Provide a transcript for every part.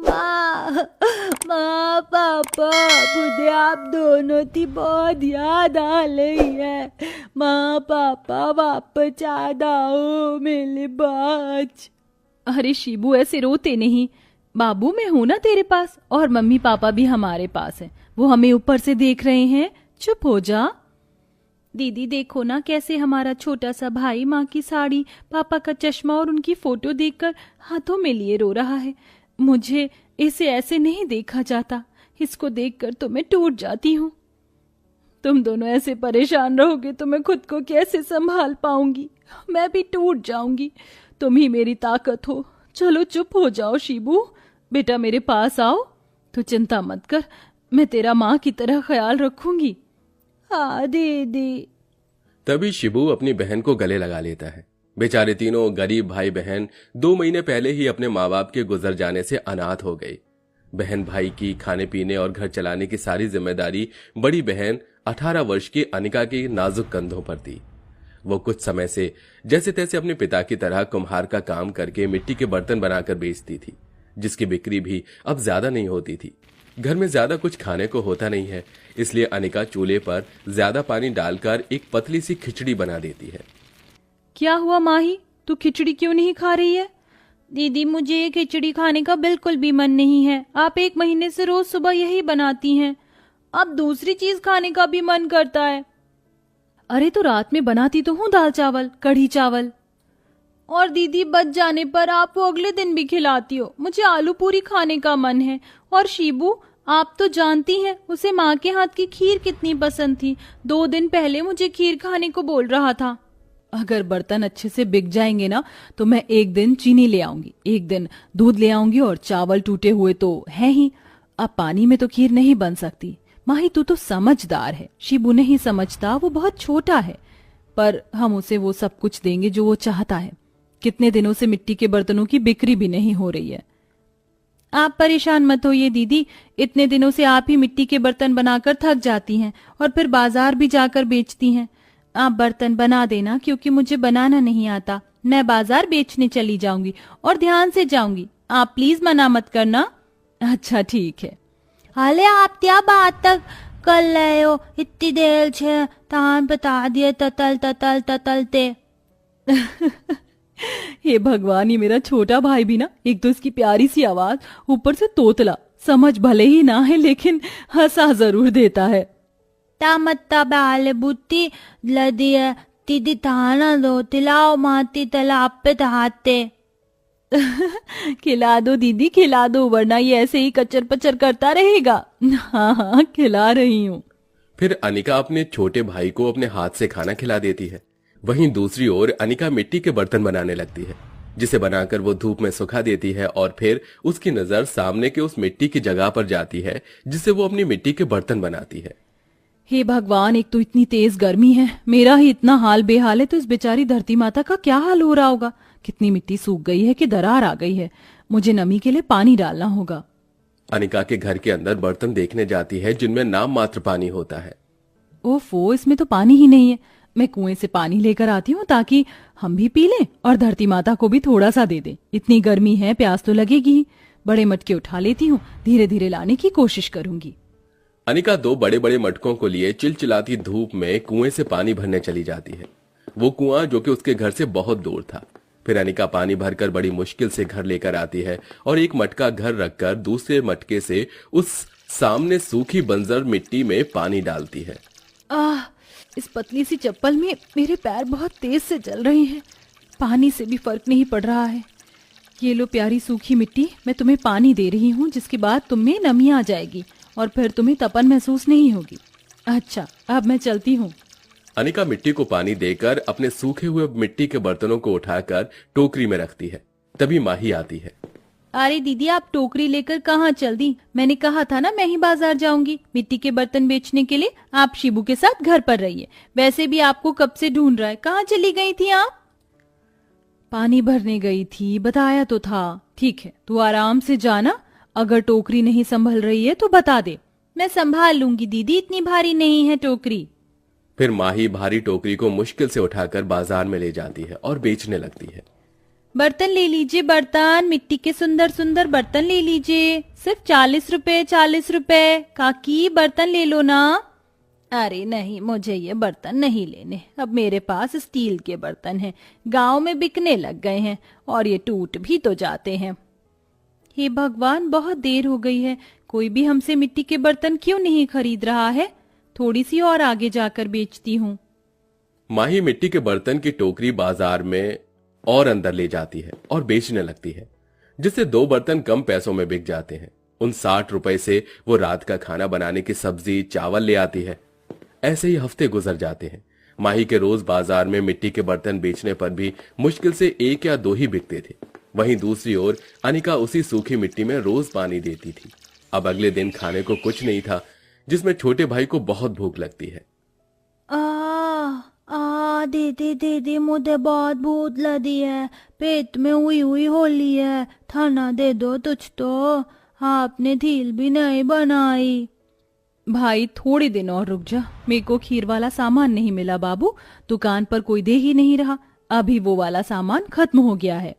पापा, माँ पापा, मुझे आप दोनों की बहुत याद आ रही है। माँ पापा वापस आ जाओ मेरे पास। अरे शिबू, ऐसे रोते नहीं। बाबू, मैं हूं ना तेरे पास, और मम्मी पापा भी हमारे पास हैं। वो हमें ऊपर से देख रहे हैं। चुप हो जा। दीदी देखो ना, कैसे हमारा छोटा सा भाई माँ की साड़ी, पापा का चश्मा और उनकी फोटो देखकर हाथों में लिए रो रहा है। मुझे इसे ऐसे नहीं देखा जाता। इसको देखकर तो मैं टूट जाती हूँ। तुम दोनों ऐसे परेशान रहोगे तो मैं खुद को कैसे संभाल पाऊंगी। मैं भी टूट जाऊंगी। तुम ही मेरी ताकत हो। चलो चुप हो जाओ शिबू। बेटा मेरे पास आओ। तू चिंता मत कर, मैं तेरा माँ की तरह ख्याल रखूंगी। हाँ दीदी। तभी शिबू अपनी बहन को गले लगा लेता है। बेचारे तीनों गरीब भाई बहन 2 महीने पहले ही अपने माँ बाप के गुजर जाने से अनाथ हो गए। बहन भाई की खाने पीने और घर चलाने की सारी जिम्मेदारी बड़ी बहन 18 वर्ष की अनिका के नाजुक कंधों पर थी। वो कुछ समय से जैसे तैसे अपने पिता की तरह कुम्हार का काम करके मिट्टी के बर्तन बनाकर बेचती थी, जिसकी बिक्री भी अब ज्यादा नहीं होती थी। घर में ज्यादा कुछ खाने को होता नहीं है, इसलिए अनिका चूल्हे पर ज्यादा पानी डालकर एक पतली सी खिचड़ी बना देती है। क्या हुआ माही, तू खिचड़ी क्यों नहीं खा रही है? दीदी, मुझे ये खिचड़ी खाने का बिल्कुल भी मन नहीं है। आप 1 महीने से रोज सुबह यही बनाती हैं। अब दूसरी चीज खाने का भी मन करता है। अरे तो रात में बनाती तो हूँ दाल चावल, कढ़ी चावल। और दीदी, बच जाने पर आप वो अगले दिन भी खिलाती हो। मुझे आलू पूरी खाने का मन है। और शिबू, आप तो जानती हैं उसे माँ के हाथ की खीर कितनी पसंद थी। 2 दिन पहले मुझे खीर खाने को बोल रहा था। अगर बर्तन अच्छे से बिक जाएंगे ना तो मैं एक दिन चीनी ले आऊंगी, एक दिन दूध ले आऊंगी, और चावल टूटे हुए तो है ही। अब पानी में तो खीर नहीं बन सकती। माही, तू तो समझदार है। शिबू नहीं समझता, वो बहुत छोटा है। पर हम उसे वो सब कुछ देंगे जो वो चाहता है। कितने दिनों से मिट्टी के बर्तनों की बिक्री भी नहीं हो रही है। आप परेशान मत होइए दीदी, इतने दिनों से आप ही मिट्टी के बर्तन बनाकर थक जाती हैं और फिर बाजार भी जाकर बेचती हैं। आप बर्तन बना देना, क्योंकि मुझे बनाना नहीं आता। मैं बाजार बेचने चली जाऊंगी और ध्यान से जाऊंगी। आप प्लीज मना मत करना। अच्छा ठीक है। हाले आप क्या बात तक कर रहे हो? इतनी देर से तान बता दिए ततल ततल ततलते। हे भगवान, ये मेरा छोटा भाई भी ना, एक तो इसकी प्यारी सी आवाज, ऊपर से तोतला। समझ भले ही ना है लेकिन हंसा जरूर देता है। तामत्ता बाले बुत्ती लदी है दीदी, ताना दो तिलाओ माती तालाब पे तहाते। खिला दो दीदी, खिला दो, वरना ये ऐसे ही कचर पचर करता रहेगा। हाँ हाँ, खिला रही हूँ। फिर अनिका अपने छोटे भाई को अपने हाथ से खाना खिला देती है। वहीं दूसरी ओर अनिका मिट्टी के बर्तन बनाने लगती है, जिसे बनाकर वो धूप में सुखा देती है। और फिर उसकी नजर सामने के उस मिट्टी की जगह पर जाती है जिससे वो अपनी मिट्टी के बर्तन बनाती है। हे भगवान, एक तो इतनी तेज गर्मी है, मेरा ही इतना हाल बेहाल है, तो इस बेचारी धरती माता का क्या हाल हो रहा होगा। कितनी मिट्टी सूख गई है कि दरार आ गई है। मुझे नमी के लिए पानी डालना होगा। अनिका के घर के अंदर बर्तन देखने जाती है जिनमें नाम मात्र पानी होता है। ओफो, इसमें तो पानी ही नहीं है। मैं कुएं से पानी लेकर आती हूँ ताकि हम भी पी लें और धरती माता को भी थोड़ा सा दे दें। इतनी गर्मी है, प्यास तो लगेगी ही। बड़े मटके उठा लेती हूँ, धीरे धीरे लाने की कोशिश करूंगी। अनिका 2 बड़े बड़े मटकों को लिए चिलचिलाती धूप में कुएं से पानी भरने चली जाती है। वो कुआं जो कि उसके घर से बहुत दूर था। फिर अनिका पानी भरकर बड़ी मुश्किल से घर लेकर आती है और एक मटका घर रखकर दूसरे मटके से उस सामने सूखी बंजर मिट्टी में पानी डालती है। इस पतली सी चप्पल में मेरे पैर बहुत तेज से चल रहे हैं। पानी से भी फर्क नहीं पड़ रहा है। ये लो प्यारी सूखी मिट्टी, मैं तुम्हें पानी दे रही हूँ, जिसके बाद तुम में नमी आ जाएगी और फिर तुम्हें तपन महसूस नहीं होगी। अच्छा, अब मैं चलती हूँ। अनिका मिट्टी को पानी देकर अपने सूखे हुए मिट्टी के बर्तनों को उठाकर टोकरी में रखती है। तभी माही आती है। अरे दीदी, आप टोकरी लेकर कहाँ चल दी? मैंने कहा था ना मैं ही बाजार जाऊंगी मिट्टी के बर्तन बेचने के लिए। आप शिबू के साथ घर पर रहिए। वैसे भी आपको कब से ढूंढ रहा है। कहाँ चली गई थी आप? पानी भरने गई थी, बताया तो था। ठीक है, तू आराम से जाना। अगर टोकरी नहीं संभल रही है तो बता दे, मैं संभाल लूंगी दीदी, इतनी भारी नहीं है टोकरी। फिर माही भारी टोकरी को मुश्किल से उठाकर बाजार में ले जाती है और बेचने लगती है। बर्तन ले लीजिए, बर्तन, मिट्टी के सुंदर सुंदर बर्तन ले लीजिए, सिर्फ 40 रुपए, 40 रुपए। काकी बर्तन ले लो ना। अरे नहीं, मुझे ये बर्तन नहीं लेने। अब मेरे पास स्टील के बर्तन हैं, गांव में बिकने लग गए हैं और ये टूट भी तो जाते हैं। हे भगवान, बहुत देर हो गई है, कोई भी हमसे मिट्टी के बर्तन क्यों नहीं खरीद रहा है? थोड़ी सी और आगे जाकर बेचती हूँ। माही मिट्टी के बर्तन की टोकरी बाजार में और अंदर ले जाती है और बेचने लगती है, जिससे 2 बर्तन कम पैसों में बिक जाते हैं। उन 60 रुपए से वो रात का खाना बनाने की सब्जी चावल ले आती है। ऐसे ही हफ्ते गुजर जाते हैं। माही के रोज बाजार में मिट्टी के बर्तन बेचने पर भी मुश्किल से 1 या 2 ही बिकते थे। वहीं दूसरी ओर अनिका उसी सूखी मिट्टी में रोज पानी देती थी। अब अगले दिन खाने को कुछ नहीं था, जिसमें छोटे भाई को बहुत भूख लगती है। दे दे, मुझे बहुत भूख लगी है, पेट में हुई हुई होली है, खाना दे दो तुझ तो, आपने धील भी नहीं बनाई। भाई थोड़े दिन और रुक जा, मेरे को खीर वाला सामान नहीं मिला बाबू, दुकान पर कोई दे ही नहीं रहा, अभी वो वाला सामान खत्म हो गया है।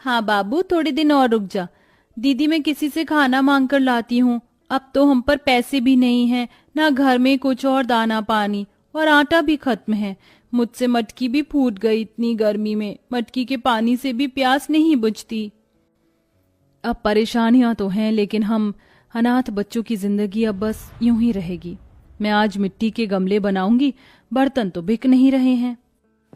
हाँ बाबू, थोड़े दिन और रुक जा, दीदी मैं किसी से खाना मांग कर लाती हूँ। अब तो हम पर पैसे भी नहीं हैं, ना घर में कुछ और दाना पानी, और आटा भी खत्म है। मुझसे मटकी भी फूट गई, इतनी गर्मी में मटकी के पानी से भी प्यास नहीं बुझती। अब परेशानियां तो हैं, लेकिन हम अनाथ बच्चों की जिंदगी अब बस यूं ही रहेगी। मैं आज मिट्टी के गमले बनाऊंगी, बर्तन तो बिक नहीं रहे हैं।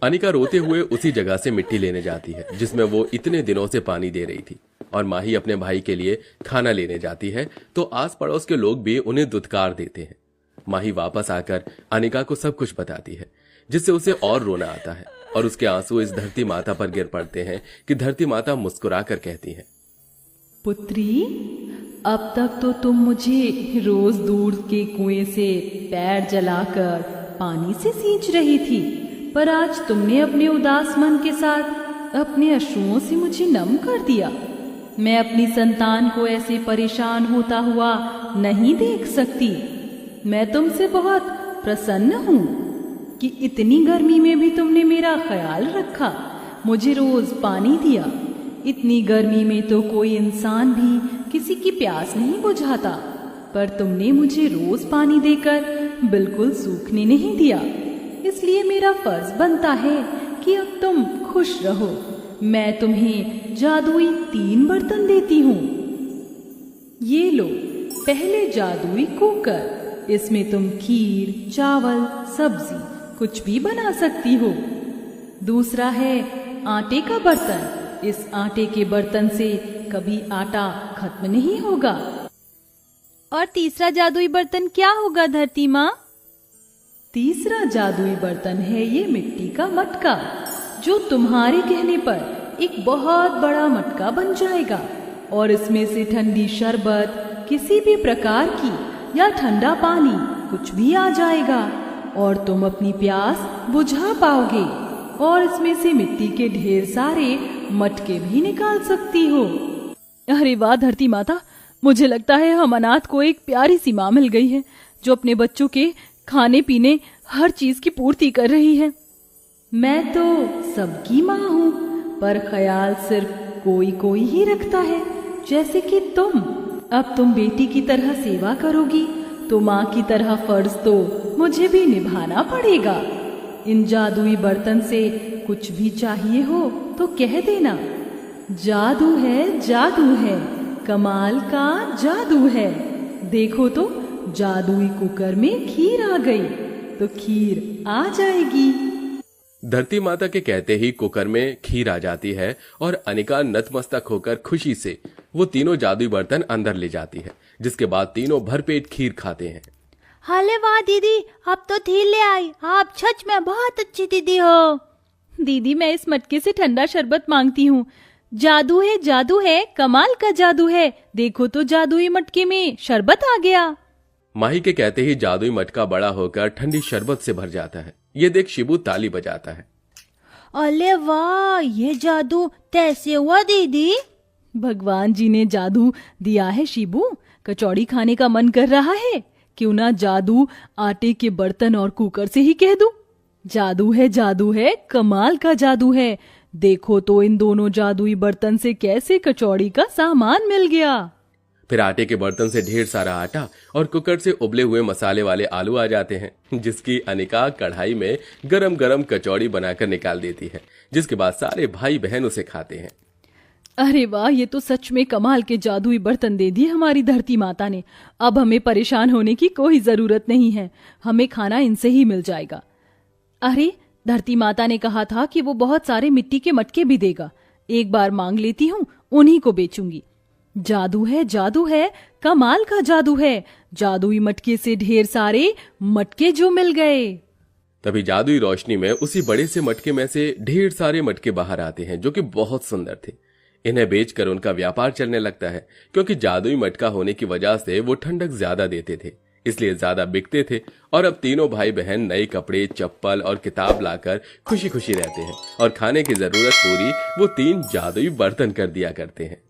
अनिका रोते हुए उसी जगह से मिट्टी लेने जाती है जिसमें वो इतने दिनों से पानी दे रही थी, और माही अपने भाई के लिए खाना लेने जाती है तो आस पड़ोस के लोग भी उन्हें दुत्कार देते हैं। माही वापस आकर अनिका को सब कुछ बताती है, जिससे उसे और रोना आता है और उसके आंसू इस धरती माता पर गिर पड़ते हैं कि धरती माता मुस्कुरा कर कहती है, पुत्री, अब तक तो तुम मुझे रोज दूर के कुएं से पैर जलाकर पानी से सींच रही थी, पर आज तुमने अपने उदास मन के साथ अपने अश्रुओं से मुझे नम कर दिया। मैं अपनी संतान को ऐसे परेशान होता हुआ नहीं देख सकती। मैं तुमसे बहुत प्रसन्न हूँ कि इतनी गर्मी में भी तुमने मेरा ख्याल रखा, मुझे रोज पानी दिया। इतनी गर्मी में तो कोई इंसान भी किसी की प्यास नहीं बुझाता, पर तुमने मुझे रोज पानी देकर बिल्कुल सूखने नहीं दिया। इसलिए मेरा फर्ज बनता है कि अब तुम खुश रहो। मैं तुम्हें जादुई 3 बर्तन देती हूँ। ये लो, पहले जादुई कुकर, इसमें तुम खीर, चावल, सब्जी कुछ भी बना सकती हो। दूसरा है आटे का बर्तन, इस आटे के बर्तन से कभी आटा खत्म नहीं होगा। और तीसरा जादुई बर्तन क्या होगा धरती माँ? तीसरा जादुई बर्तन है ये मिट्टी का मटका, जो तुम्हारे कहने पर एक बहुत बड़ा मटका बन जाएगा, और इसमें से ठंडी शरबत, किसी भी प्रकार की या ठंडा पानी कुछ भी आ जाएगा, और तुम अपनी प्यास बुझा पाओगे, और इसमें से मिट्टी के ढेर सारे मटके भी निकाल सकती हो। अरे वाह धरती माता, मुझे लगता है हम अनाथ को एक प्यारी सी माँ मिल गई है, जो अपने बच्चों के खाने पीने हर चीज की पूर्ति कर रही है। मैं तो सबकी माँ हूँ, पर ख्याल सिर्फ कोई कोई ही रखता है, जैसे कि तुम। अब तुम बेटी की तरह सेवा करोगी तो माँ की तरह फर्ज तो मुझे भी निभाना पड़ेगा। इन जादुई बर्तन से कुछ भी चाहिए हो तो कह देना। जादू है, कमाल का जादू है। देखो तो जादुई कुकर में खीर आ गई, तो खीर आ जाएगी। धरती माता के कहते ही कुकर में खीर आ जाती है और अनिका नतमस्तक होकर खुशी से वो तीनों जादुई बर्तन अंदर ले जाती है, जिसके बाद तीनों भरपेट खीर खाते हैं। हाले वाह दीदी, अब तो खीर ले आई, आप सच में बहुत अच्छी दीदी हो। दीदी मैं इस मटके से ठंडा शरबत मांगती हूँ। जादू है, कमाल का जादू है। देखो तो जादुई मटके में शरबत आ गया। माही के कहते ही जादुई मटका बड़ा होकर ठंडी शरबत से भर जाता है। ये देख शिबू ताली बजाता है। अरे वाह, ये जादू कैसे हुआ दीदी? भगवान जी ने जादू दिया है शिबू। कचौड़ी खाने का मन कर रहा है, क्यों ना जादू आटे के बर्तन और कुकर से ही कह दूं। जादू है, कमाल का जादू है। देखो तो इन दोनों जादुई बर्तन से कैसे कचौड़ी का सामान मिल गया। फिर आटे के बर्तन से ढेर सारा आटा और कुकर से उबले हुए मसाले वाले आलू आ जाते हैं, जिसकी अनिका कढ़ाई में गरम गरम कचौड़ी बनाकर निकाल देती है, जिसके बाद सारे भाई बहन उसे खाते हैं। अरे वाह, ये तो सच में कमाल के जादुई बर्तन दे दिए हमारी धरती माता ने। अब हमें परेशान होने की कोई जरूरत नहीं है, हमें खाना इनसे ही मिल जाएगा। अरे, धरती माता ने कहा था कि वो बहुत सारे मिट्टी के मटके भी देगा। एक बार मांग लेती हूँ, उन्हीं को बेचूंगी। जादू है, जादू है, कमाल का जादू है। जादुई मटके से ढेर सारे मटके जो मिल गए। तभी जादुई रोशनी में उसी बड़े से मटके में से ढेर सारे मटके बाहर आते हैं, जो कि बहुत सुंदर थे। इन्हें बेचकर उनका व्यापार चलने लगता है, क्योंकि जादुई मटका होने की वजह से वो ठंडक ज्यादा देते थे, इसलिए ज्यादा बिकते थे। और अब तीनों भाई बहन नए कपड़े, चप्पल और किताब लाकर खुशी खुशी रहते हैं और खाने की जरूरत पूरी वो 3 जादुई बर्तन कर दिया करते हैं।